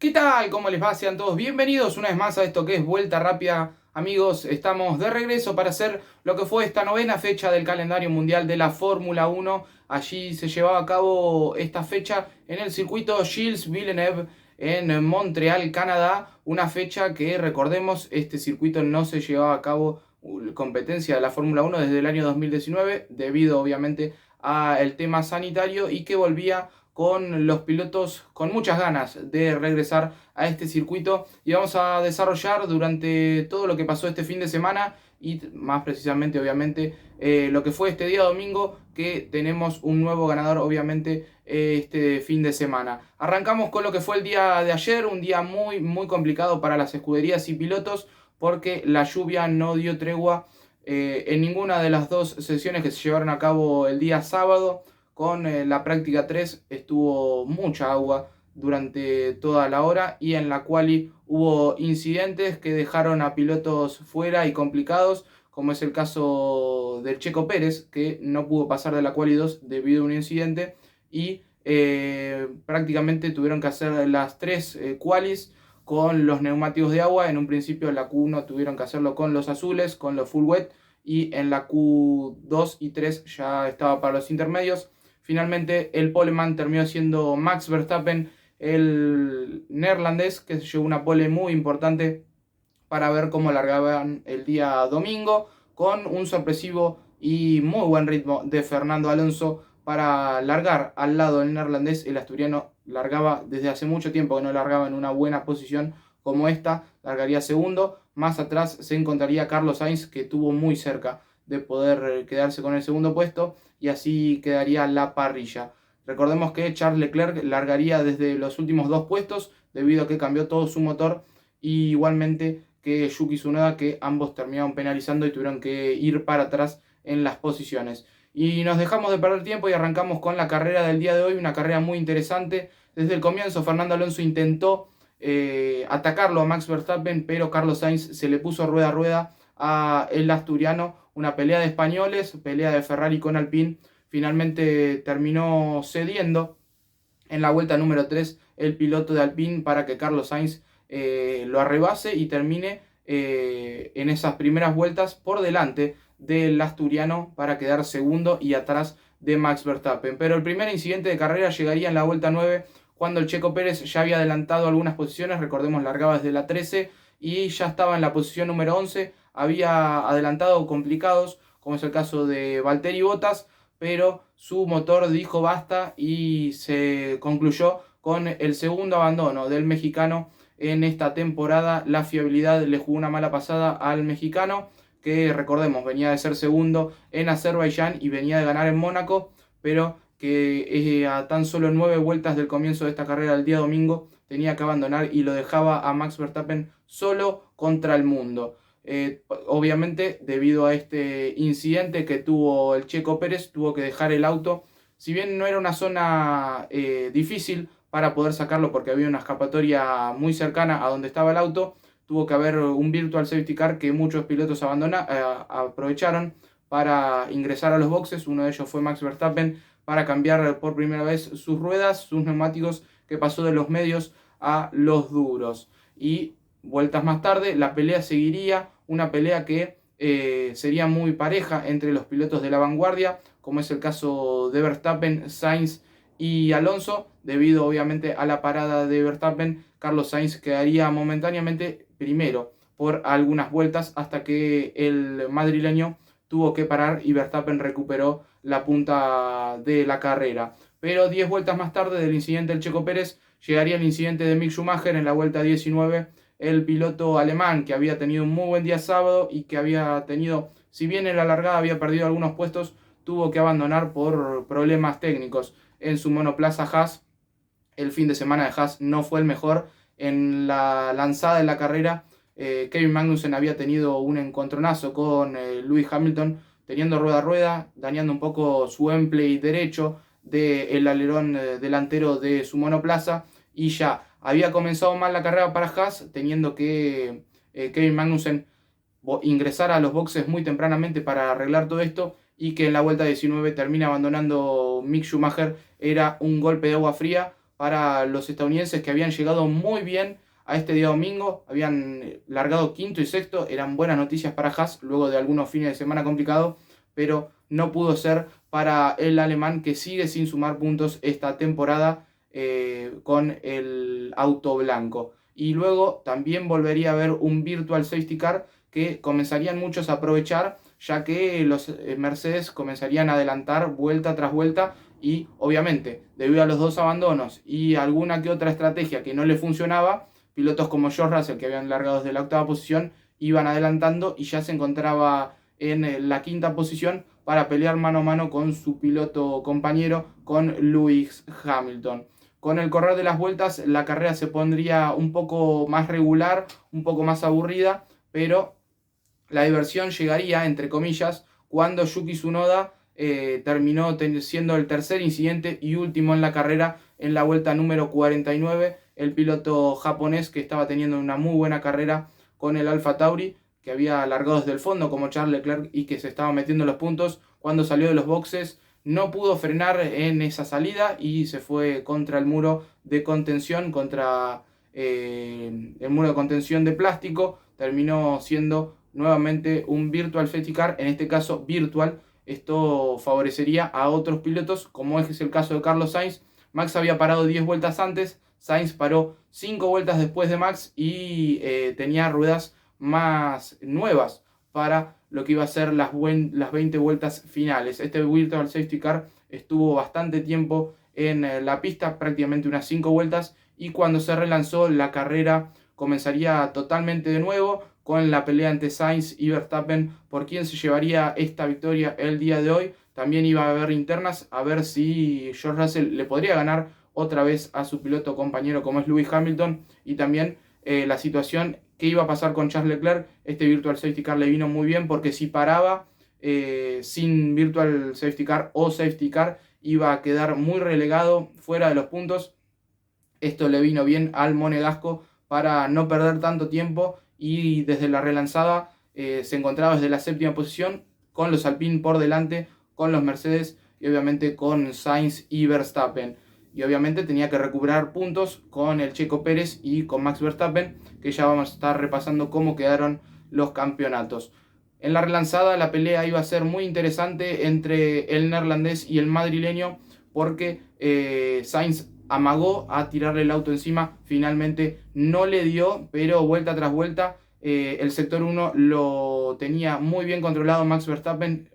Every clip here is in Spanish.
¿Qué tal? ¿Cómo les va? Sean todos bienvenidos una vez más a esto que es Vuelta Rápida. Amigos, estamos de regreso para hacer lo que fue esta novena fecha del calendario mundial de la Fórmula 1. Allí se llevaba a cabo esta fecha en el circuito Gilles Villeneuve en Montreal, Canadá. Una fecha que, recordemos, este circuito no se llevaba a cabo competencia de la Fórmula 1 desde el año 2019, debido obviamente al tema sanitario, y que volvía con los pilotos con muchas ganas de regresar a este circuito, y vamos a desarrollar durante todo lo que pasó este fin de semana y más precisamente obviamente lo que fue este día domingo, que tenemos un nuevo ganador obviamente este fin de semana. Arrancamos con lo que fue el día de ayer, un día muy complicado para las escuderías y pilotos porque la lluvia no dio tregua en ninguna de las dos sesiones que se llevaron a cabo el día sábado. Con la práctica 3 estuvo mucha agua durante toda la hora, y en la quali hubo incidentes que dejaron a pilotos fuera y complicados, como es el caso del Checo Pérez, que no pudo pasar de la quali 2 debido a un incidente, y prácticamente tuvieron que hacer las tres qualis con los neumáticos de agua. En un principio en la Q1 tuvieron que hacerlo con los azules, con los full wet, y en la Q2 y 3 ya estaba para los intermedios. Finalmente el poleman terminó siendo Max Verstappen, el neerlandés, que se llevó una pole muy importante para ver cómo largaban el día domingo, con un sorpresivo y muy buen ritmo de Fernando Alonso para largar al lado del neerlandés. El asturiano largaba desde hace mucho tiempo que no largaba en una buena posición como esta, largaría segundo. Más atrás se encontraría Carlos Sainz, que estuvo muy cerca de poder quedarse con el segundo puesto, y así quedaría la parrilla. Recordemos que Charles Leclerc largaría desde los últimos dos puestos debido a que cambió todo su motor, y igualmente que Yuki Tsunoda, que ambos terminaron penalizando y tuvieron que ir para atrás en las posiciones. Y nos dejamos de perder tiempo y arrancamos con la carrera del día de hoy, una carrera muy interesante. Desde el comienzo Fernando Alonso intentó atacarlo a Max Verstappen, pero Carlos Sainz se le puso rueda a rueda a el asturiano. Una pelea de españoles, pelea de Ferrari con Alpine. Finalmente terminó cediendo en la vuelta número 3 el piloto de Alpine para que Carlos Sainz lo arrebase y termine en esas primeras vueltas por delante del asturiano para quedar segundo y atrás de Max Verstappen. Pero el primer incidente de carrera llegaría en la vuelta 9, cuando el Checo Pérez ya había adelantado algunas posiciones. Recordemos, largaba desde la 13 y ya estaba en la posición número 11. Había adelantado complicados, como es el caso de Valtteri Bottas, pero su motor dijo basta y se concluyó con el segundo abandono del mexicano en esta temporada. La fiabilidad le jugó una mala pasada al mexicano, que recordemos venía de ser segundo en Azerbaiyán y venía de ganar en Mónaco, pero que a tan solo 9 vueltas del comienzo de esta carrera el día domingo tenía que abandonar y lo dejaba a Max Verstappen solo contra el mundo. Obviamente, debido a este incidente que tuvo el Checo Pérez, tuvo que dejar el auto. Si bien no era una zona difícil para poder sacarlo, porque había una escapatoria muy cercana a donde estaba el auto, tuvo que haber un virtual safety car que muchos pilotos aprovecharon para ingresar a los boxes. Uno de ellos fue Max Verstappen, para cambiar por primera vez sus ruedas, sus neumáticos, que pasó de los medios a los duros. Y vueltas más tarde la pelea seguiría, una pelea que sería muy pareja entre los pilotos de la vanguardia, como es el caso de Verstappen, Sainz y Alonso. Debido obviamente a la parada de Verstappen, Carlos Sainz quedaría momentáneamente primero por algunas vueltas, hasta que el madrileño tuvo que parar y Verstappen recuperó la punta de la carrera. Pero 10 vueltas más tarde del incidente del Checo Pérez, llegaría el incidente de Mick Schumacher en la vuelta 19. El piloto alemán, que había tenido un muy buen día sábado y que había tenido, si bien en la largada había perdido algunos puestos, tuvo que abandonar por problemas técnicos en su monoplaza Haas. El fin de semana de Haas no fue el mejor. En la lanzada de la carrera, Kevin Magnussen había tenido un encontronazo con Lewis Hamilton, teniendo rueda a rueda, dañando un poco su emplay derecho del alerón delantero de su monoplaza, y ya había comenzado mal la carrera para Haas, teniendo que Kevin Magnussen ingresar a los boxes muy tempranamente para arreglar todo esto, y que en la vuelta 19 termina abandonando Mick Schumacher. Era un golpe de agua fría, para los estadounidenses, que habían llegado muy bien a este día domingo, habían largado quinto y sexto, eran buenas noticias para Haas luego de algunos fines de semana complicados, pero no pudo ser para el alemán, que sigue sin sumar puntos esta temporada con el auto blanco. Y luego también volvería a haber un virtual safety car que comenzarían muchos a aprovechar, ya que los Mercedes comenzarían a adelantar vuelta tras vuelta, y obviamente debido a los dos abandonos y alguna que otra estrategia que no le funcionaba, pilotos como George Russell, que habían largado desde la octava posición, iban adelantando y ya se encontraba en la quinta posición para pelear mano a mano con su piloto compañero, con Lewis Hamilton. Con el correr de las vueltas la carrera se pondría un poco más regular, un poco más aburrida, pero la diversión llegaría, entre comillas, cuando Yuki Tsunoda terminó siendo el tercer incidente y último en la carrera en la vuelta número 49. El piloto japonés, que estaba teniendo una muy buena carrera con el Alfa Tauri, que había largado desde el fondo como Charles Leclerc y que se estaba metiendo los puntos, cuando salió de los boxes no pudo frenar en esa salida y se fue contra el muro de contención, contra el muro de contención de plástico. Terminó siendo nuevamente un virtual safety car, en este caso virtual. Esto favorecería a otros pilotos, como es el caso de Carlos Sainz. Max había parado 10 vueltas antes, Sainz paró 5 vueltas después de Max y tenía ruedas más nuevas para lo que iba a ser las 20 vueltas finales. Este virtual safety car estuvo bastante tiempo en la pista, prácticamente unas 5 vueltas, y cuando se relanzó la carrera comenzaría totalmente de nuevo, con la pelea entre Sainz y Verstappen por quién se llevaría esta victoria el día de hoy. También iba a haber internas a ver si George Russell le podría ganar otra vez a su piloto compañero como es Lewis Hamilton, y también la situación que iba a pasar con Charles Leclerc. Este virtual safety car le vino muy bien, porque si paraba sin virtual safety car o safety car iba a quedar muy relegado fuera de los puntos. Esto le vino bien al monegasco para no perder tanto tiempo, y desde la relanzada se encontraba desde la séptima posición, con los Alpine por delante, con los Mercedes y obviamente con Sainz y Verstappen. Y obviamente tenía que recuperar puntos con el Checo Pérez y con Max Verstappen, que ya vamos a estar repasando cómo quedaron los campeonatos. En la relanzada la pelea iba a ser muy interesante entre el neerlandés y el madrileño, porque Sainz amagó a tirarle el auto encima, finalmente no le dio, pero vuelta tras vuelta el sector 1 lo tenía muy bien controlado Max Verstappen,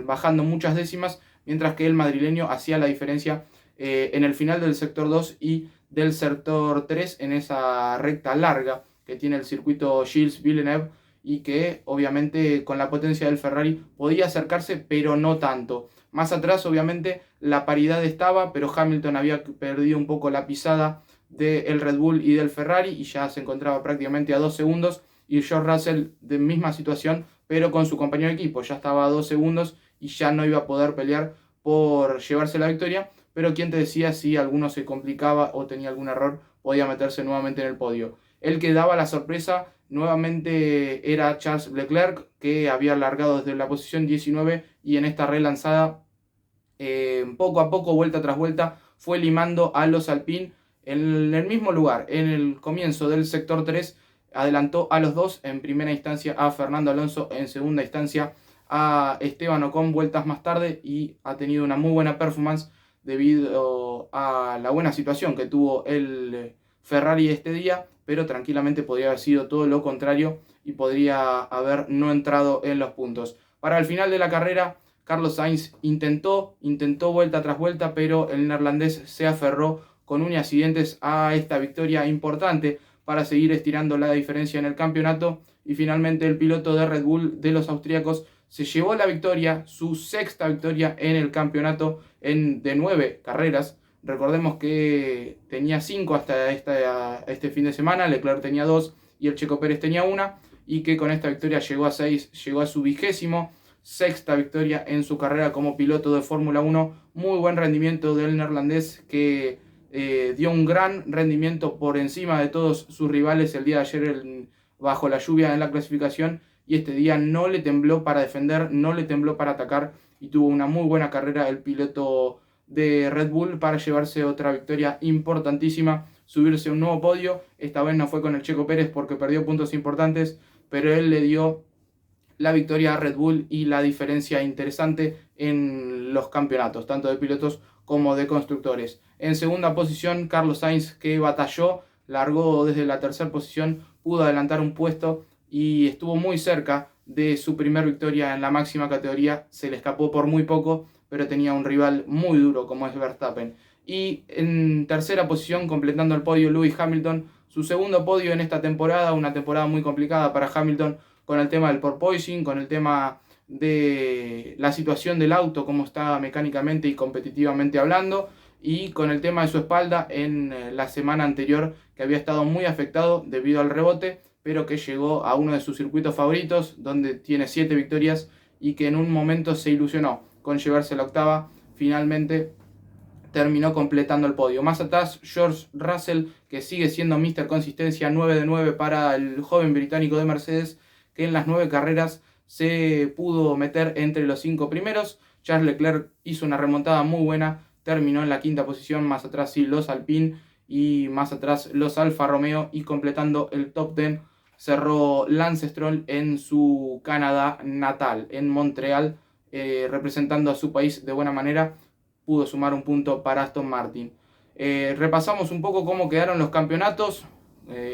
bajando muchas décimas, mientras que el madrileño hacía la diferencia en el final del sector 2 y del sector 3, en esa recta larga que tiene el circuito Gilles Villeneuve, y que obviamente con la potencia del Ferrari podía acercarse, pero no tanto. Más atrás obviamente la paridad estaba, pero Hamilton había perdido un poco la pisada del Red Bull y del Ferrari y ya se encontraba prácticamente a 2 segundos, y George Russell de misma situación, pero con su compañero de equipo, ya estaba a 2 segundos y ya no iba a poder pelear por llevarse la victoria, pero quien te decía, si alguno se complicaba o tenía algún error, podía meterse nuevamente en el podio. El que daba la sorpresa nuevamente era Charles Leclerc, que había largado desde la posición 19 y en esta relanzada poco a poco, vuelta tras vuelta, fue limando a los Alpine en el mismo lugar. En el comienzo del sector 3 adelantó a los dos, en primera instancia a Fernando Alonso, en segunda instancia a Esteban Ocon vueltas más tarde, y ha tenido una muy buena performance debido a la buena situación que tuvo el Ferrari este día, pero tranquilamente podría haber sido todo lo contrario y podría haber no entrado en los puntos. Para el final de la carrera, Carlos Sainz intentó vuelta tras vuelta, pero el neerlandés se aferró con uñas y dientes a esta victoria importante para seguir estirando la diferencia en el campeonato, y finalmente el piloto de Red Bull de los austríacos se llevó la victoria, su sexta victoria en el campeonato de 9 carreras. Recordemos que tenía 5 hasta este fin de semana, Leclerc tenía 2 y el Checo Pérez tenía 1, y que con esta victoria llegó a 6, llegó a su 26ª victoria en su carrera como piloto de Fórmula 1. Muy buen rendimiento del neerlandés, que dio un gran rendimiento por encima de todos sus rivales el día de ayer bajo la lluvia en la clasificación, y este día no le tembló para defender, no le tembló para atacar, y tuvo una muy buena carrera el piloto de Red Bull para llevarse otra victoria importantísima, subirse a un nuevo podio. Esta vez no fue con el Checo Pérez porque perdió puntos importantes, pero él le dio la victoria a Red Bull y la diferencia interesante en los campeonatos, tanto de pilotos como de constructores. En segunda posición, Carlos Sainz, que batalló, largó desde la tercera posición, pudo adelantar un puesto y estuvo muy cerca de su primera victoria en la máxima categoría. Se le escapó por muy poco, pero tenía un rival muy duro como es Verstappen. Y en tercera posición, completando el podio, Lewis Hamilton, su segundo podio en esta temporada, una temporada muy complicada para Hamilton con el tema del porpoising, con el tema de la situación del auto, cómo está mecánicamente y competitivamente hablando, y con el tema de su espalda en la semana anterior, que había estado muy afectado debido al rebote, pero que llegó a uno de sus circuitos favoritos, donde tiene 7 victorias y que en un momento se ilusionó con llevarse la octava. Finalmente terminó completando el podio. Más atrás, George Russell, que sigue siendo Mr. Consistencia, 9 de 9 para el joven británico de Mercedes, que en las 9 carreras se pudo meter entre los 5 primeros. Charles Leclerc hizo una remontada muy buena, terminó en la quinta posición. Más atrás sí los Alpine y más atrás los Alfa Romeo, y completando el top 10 cerró Lance Stroll en su Canadá natal, en Montreal, representando a su país de buena manera. Pudo sumar un punto para Aston Martin. Repasamos un poco cómo quedaron los campeonatos.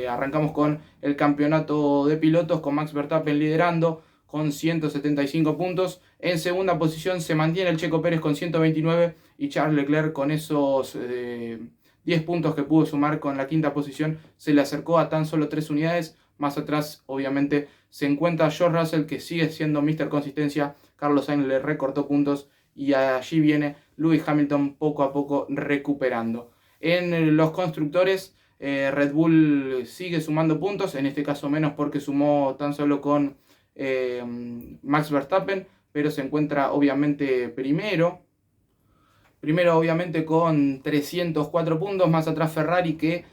Arrancamos con el campeonato de pilotos, con Max Verstappen liderando con 175 puntos. En segunda posición se mantiene el Checo Pérez con 129 y Charles Leclerc con esos 10 puntos que pudo sumar con la quinta posición se le acercó a tan solo 3 unidades. Más atrás obviamente se encuentra George Russell, que sigue siendo Mr. Consistencia. Carlos Sainz le recortó puntos y allí viene Lewis Hamilton poco a poco recuperando. En los constructores, Red Bull sigue sumando puntos, en este caso menos porque sumó tan solo con Max Verstappen, pero se encuentra obviamente primero obviamente con 304 puntos. Más atrás Ferrari, que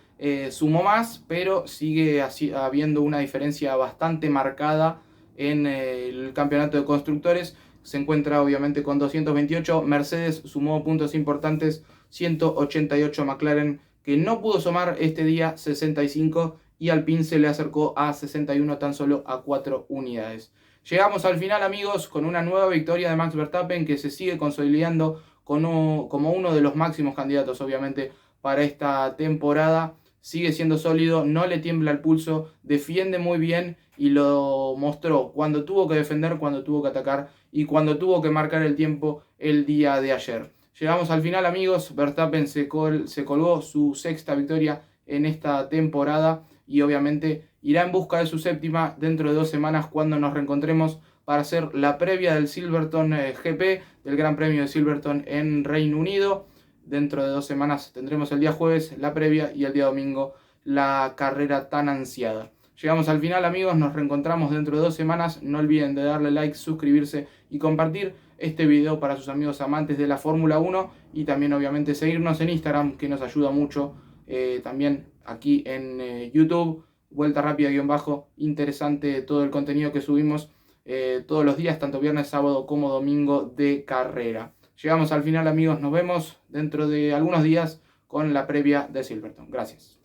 sumó más, pero sigue habiendo una diferencia bastante marcada en el campeonato de constructores. Se encuentra obviamente con 228. Mercedes sumó puntos importantes, 188. McLaren, que no pudo sumar este día, 65. Y Alpine se le acercó a 61, tan solo a 4 unidades. Llegamos al final, amigos, con una nueva victoria de Max Verstappen, que se sigue consolidando como uno de los máximos candidatos, obviamente, para esta temporada. Sigue siendo sólido, no le tiembla el pulso, defiende muy bien y lo mostró cuando tuvo que defender, cuando tuvo que atacar y cuando tuvo que marcar el tiempo el día de ayer. Llegamos al final, amigos. Verstappen se colgó su sexta victoria en esta temporada y obviamente irá en busca de su séptima dentro de 2 semanas, cuando nos reencontremos para hacer la previa del Silverstone GP, del Gran Premio de Silverstone en Reino Unido. Dentro de 2 semanas tendremos el día jueves la previa y el día domingo la carrera tan ansiada. Llegamos al final, amigos, nos reencontramos dentro de 2 semanas. No olviden de darle like, suscribirse y compartir este video para sus amigos amantes de la Fórmula 1, y también obviamente seguirnos en Instagram, que nos ayuda mucho. También aquí en YouTube, Vuelta Rápida _ interesante todo el contenido que subimos todos los días, tanto viernes, sábado como domingo de carrera. Llegamos al final, amigos, nos vemos dentro de algunos días con la previa de Silverstone. Gracias.